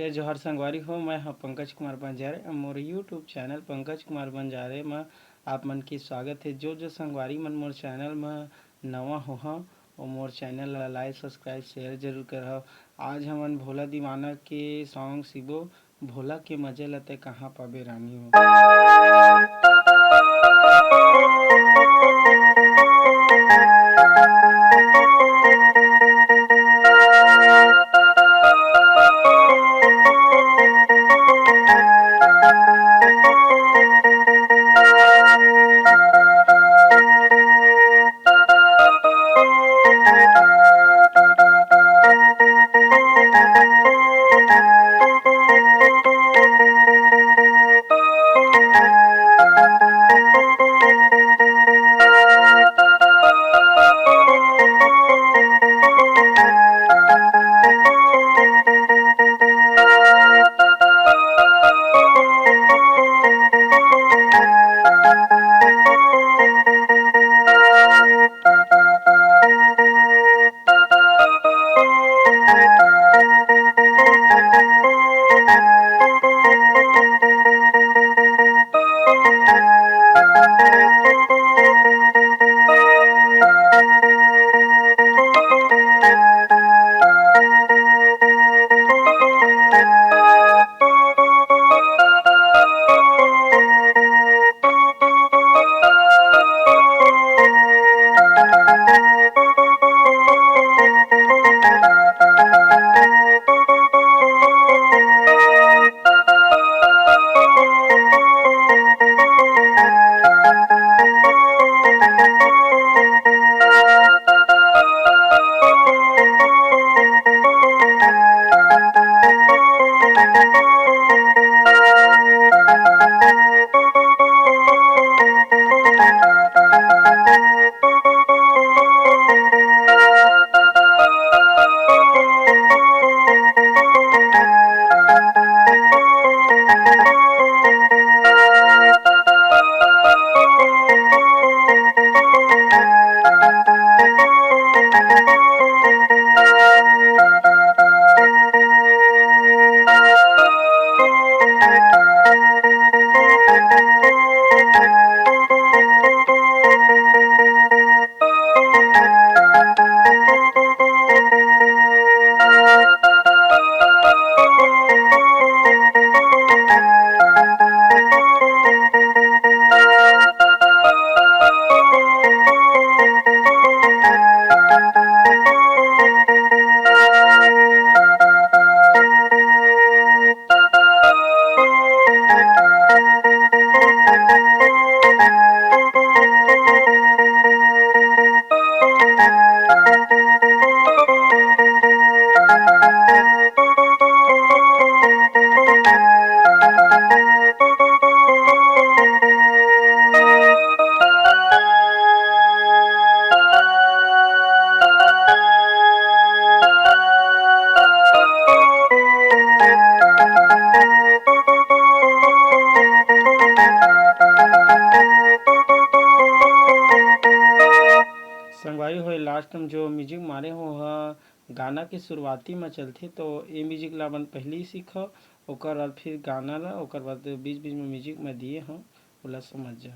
जय जोहार संगवारी हो। मैं हाँ पंकज कुमार banjare मोर YouTube channel Pankaj Kumar banjare में आप मन के स्वागत है। जो संगवारी मन मोर चैनल में नवा हो और मोर चैनल ला लाइक सब्सक्राइब शेयर जरूर कर। आज हमन भोला दीवाना के सॉन्ग सिबो भोला के मजे लते कहाँ पाबे रानी हो। संगवारी हो लास्ट में जो म्यूजिक मारे हो गाना के शुरुआती में चलते तो ये म्यूजिक ला अपन पहले सीख ओकर बाद फिर गाना ला ओकर बाद बीच बीच में म्यूजिक में दिए हों ओला समझ जा।